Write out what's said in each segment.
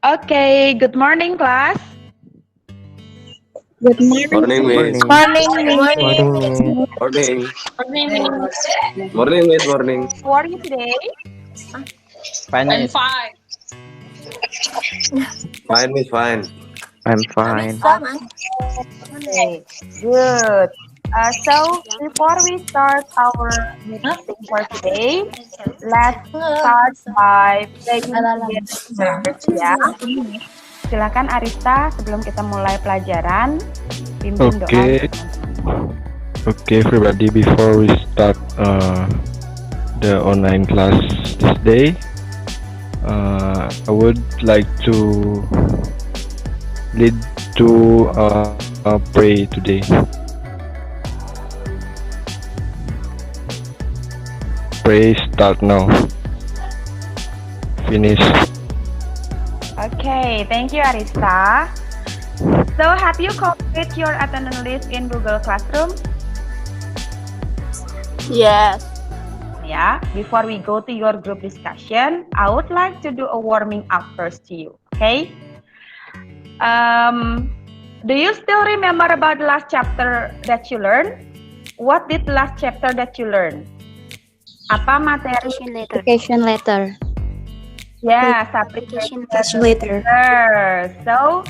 Okay, good morning, class. Good morning. Morning, Miss. Morning. Morning. Morning. Morning. Morning, Miss. Morning. How are you today? Fine, I'm Miss. fine. Fine, Miss. Fine. I'm fine. Okay, good. So before we start our meeting for today, let's start by praying together first, ya. Silakan Arista, sebelum kita mulai pelajaran, pimpin doa Okay. untuk teman-teman. Okay, everybody. Before we start the online class this day, I would like to lead to pray today. Pray start now. Finish. Okay, thank you Arista. So have you completed your attendance list in Google Classroom? Yes. Yeah, before we go to your group discussion, I would like to do a warming up first to you, okay? Do you still remember about the last chapter that you learned? What did the last chapter that you learned? Apa materi? Application letter. Yes, Application application letter. letter. So,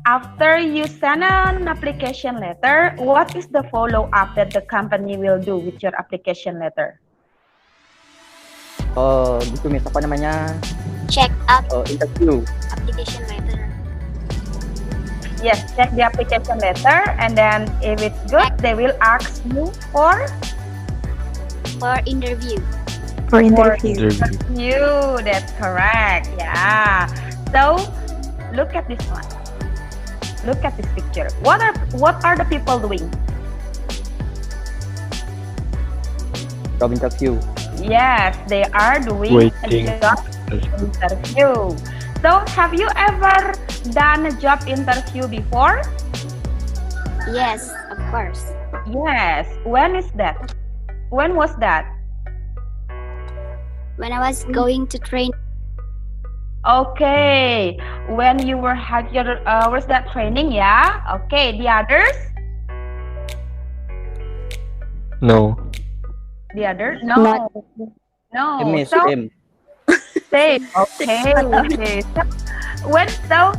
after you send an application letter, what is the follow-up that the company will do with your application letter? Gitu Miss, apa namanya? Check up Interview. application letter. Yes, check the application letter, and then if it's good, they will ask you for interview. Interview. you. That's correct. Yeah. So, look at this one. Look at this picture. What are the people doing? Job interview. Yes, they are doing Waiting. a job interview. So, have you ever done a job interview before? Yes, of course. Yes. When is that? When was that? When I was going to train. Okay. When you were had your was that training? Yeah. Okay. The others? No. The others? No. No. Miss, So M. same. Okay. Okay. So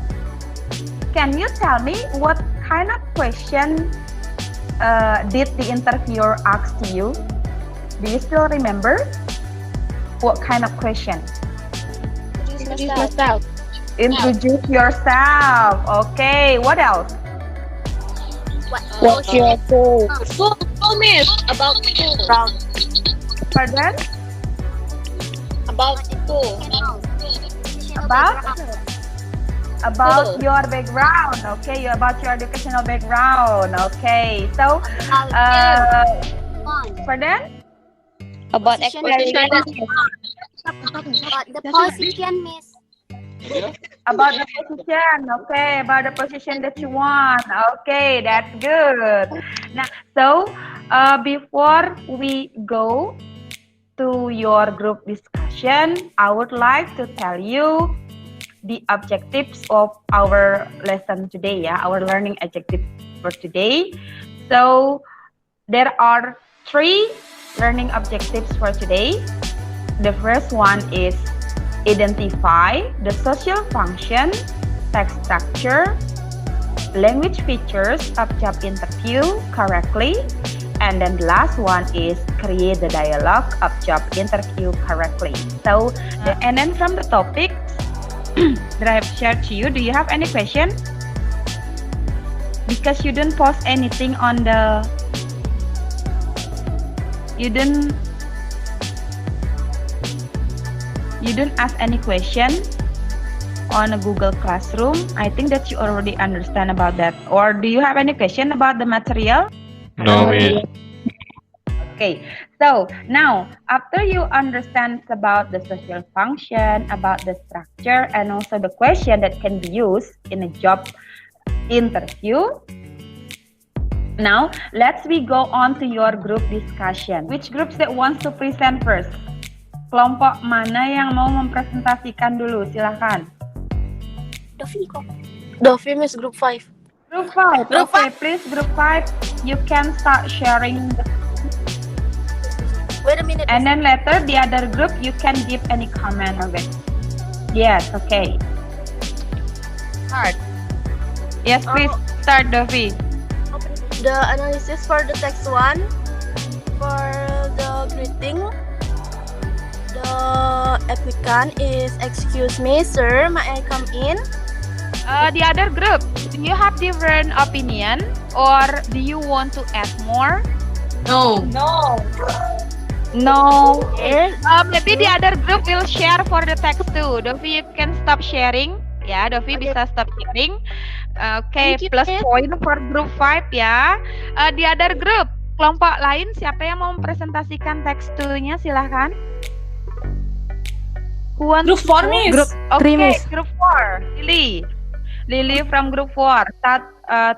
can you tell me what kind of question did the interviewer ask to you? Do you still remember? What kind of question? Introduce yourself. Introduce yourself. Okay. What else? What's your goal? Goal, Miss. About school. Pardon? About school. About your background. Okay. About your educational background. Okay. So, pardon? About Position. About the position, Miss. About the position. Okay. About the position that you want. Okay. That's good. Now, so before we go to your group discussion, I would like to tell you the objectives of our lesson today. Yeah, our learning objectives for today. So there are 3 learning objectives for today. The first one is identify the social function, text structure, language features of job interview correctly. And then the last one is create the dialogue of job interview correctly. So, and then from the topics that I have shared to you, do you have any question? Because you didn't post anything on the, you didn't ask any question on a Google Classroom. I think that you already understand about that. Or do you have any question about the material? No, Miss. Okay, so now after you understand about the social function, about the structure, and also the question that can be used in a job interview, now let's go on to your group discussion. Which groups that wants to present first? Kelompok mana yang mau mempresentasikan dulu? Silahkan. Dovi kok. Dovi, Miss, group 5. Group 5. Group Okay, please, group 5. You can start sharing. Wait a minute. And then later, the other group, you can give any comment of it. Yes, okay. Start. Yes, please start, Dovi. The analysis for the text 1, for the greeting, the applicant is, excuse me, sir, may I come in? The other group, do you have different opinion or do you want to add more? No. No. Maybe the other group will share for the text too. Dovi, you can stop sharing. Ya, Dovi bisa stop sharing. Okay, Thank you, plus Miss. point for group 5 ya. The other group, kelompok lain siapa yang mau mempresentasikan text 2-nya silahkan. Who wants Group 4, Miss. Group, Three, okay, Miss. group 4. Lily from group 4 start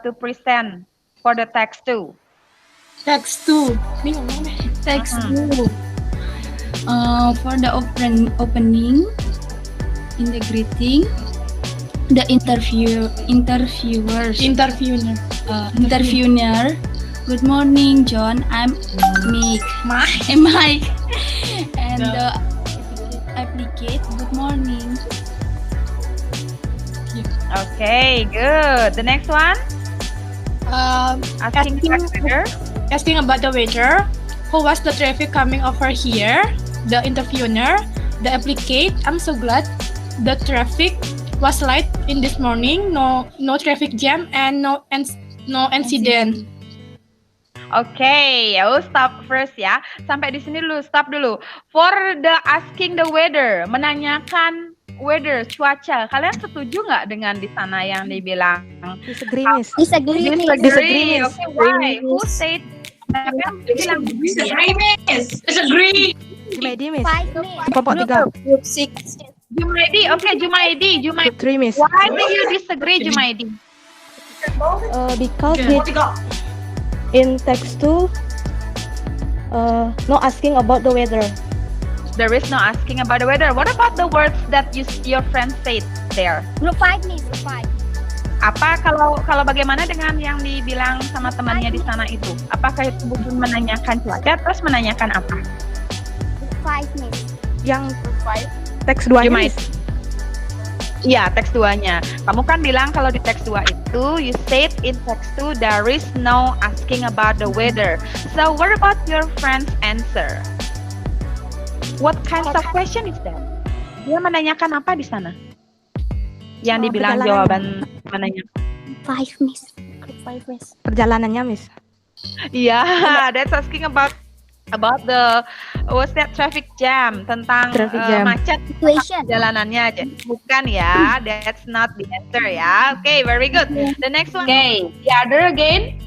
to present for the text 2. Text 2. Text 2. For the opening, in the greeting, the interviewer. Good morning, John. I'm Mike. Mike. And the applicant. Good morning. Okay, good. The next one, asking Asking about the weather. How was the traffic coming over here? The interviewer. The applicant. I'm so glad the traffic was light in this morning. No traffic jam and no incident. Okay, stop first ya. Sampai di sini dulu, stop dulu. For the asking the weather, menanyakan weather, cuaca. Kalian setuju nggak dengan di sana yang dibilang? Disagree, Miss. Disagree. Disagree. Miss. Okay, why? Who said? Bilang Disagree. Jumaidi, Miss. 5 minutes. Kelompok 3. Group 6. Jumaidi. Okay, Jumaidi. 3, Miss. Why do you disagree, Jumaidi? Because in text 2, no asking about the weather. There is no asking about the weather. What about the words that your friend said there? Group 5, Miss. Group 5. Apa kalau bagaimana dengan yang dibilang sama temannya di sana itu? Apakah itu bukan menanyakan cuaca terus menanyakan apa? Group 5, Miss. Yang Group 5. teks 2 Jumaid. Miss. Iya, teks 2-nya. Kamu kan bilang kalau di teks 2 itu, you said in text 2 there is no asking about the weather. So what about your friend's answer? What kinds of question is that? Dia menanyakan apa di sana? Yang dibilang perjalanan. jawaban menanyakan. 5, Miss. Group 5, Miss. Perjalanannya, Miss. Iya, that's asking about the what's that traffic jam, tentang Traffic jam. macet Situation. jalanannya aja. Bukan ya, that's not the answer ya. Okay, very good. The next one. Okay, the other again.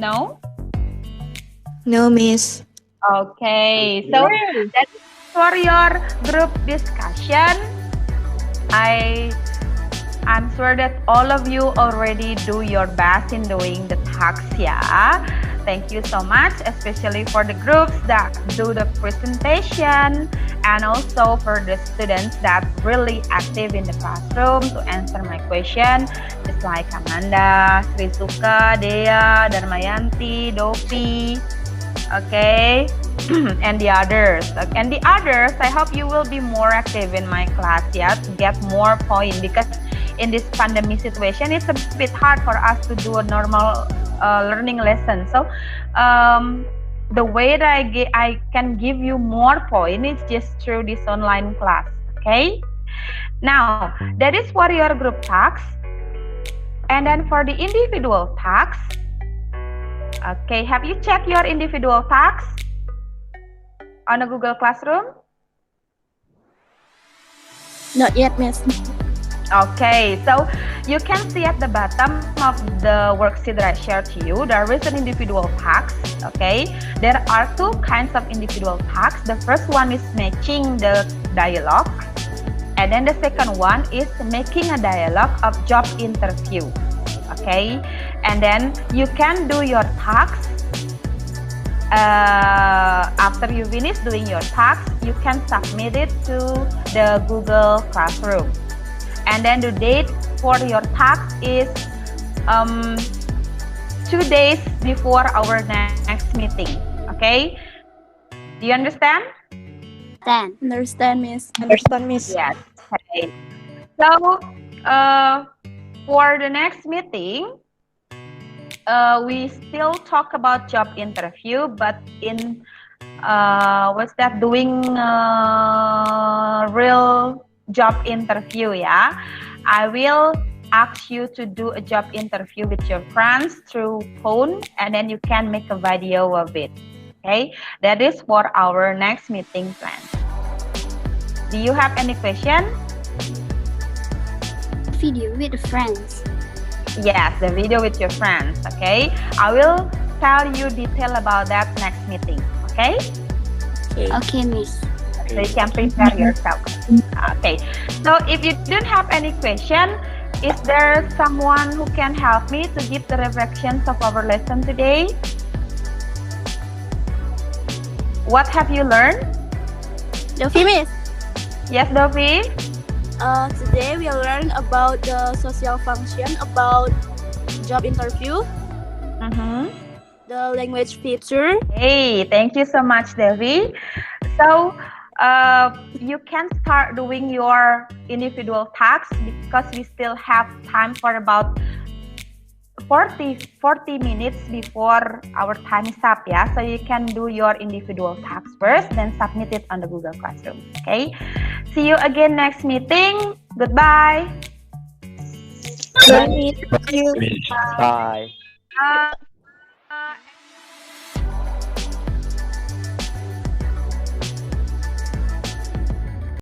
No? No, Miss. Okay, so that's for your group discussion. I'm sure that all of you already do your best in doing the tasks, yeah. Thank you so much, especially for the groups that do the presentation and also for the students that really active in the classroom to answer my question, just like Amanda, Srisuka, Dea, Darmayanti, Dovi, okay, and the others. And the others, I hope you will be more active in my class, yeah, to get more point, because in this pandemic situation, it's a bit hard for us to do a normal learning lesson. So the way that I can give you more point is just through this online class. Okay. Now that is for your group tasks, and then for the individual tasks. Okay, have you checked your individual tasks on a Google Classroom? Not yet, Miss. Okay, so you can see at the bottom of the worksheet that I shared to you, there is an individual task. Okay, there are two kinds of individual tasks. The first one is matching the dialogue, and then the second one is making a dialogue of job interview. Okay, and then you can do your tasks after you finish doing your task, you can submit it to the Google Classroom. And then the date for your task is 2 days before our next meeting. Okay? Do you understand? Understand, Miss. Understand, Miss. Yes. Okay. So, for the next meeting, we still talk about job interview, but in doing real job interview, yeah. I will ask you to do a job interview with your friends through phone, and then you can make a video of it. Okay, that is for our next meeting plan. Do you have any question? Video with friends. Yes, the video with your friends. Okay, I will tell you detail about that next meeting. Okay, Okay, Miss. so you can prepare yourself. Okay, so if you don't have any question, is there someone who can help me to give the reflections of our lesson today? What have you learned? Dovi, Miss. Yes, Dovi? Today we learn about the social function, about job interview, the language feature. Hey, thank you so much, Devi. So, you can start doing your individual tasks because we still have time for about 40 minutes before our time is up, yeah. So you can do your individual tasks first, then submit it on the Google Classroom. Okay. See you again next meeting. Goodbye. Bye, Miss. Thank you. Bye.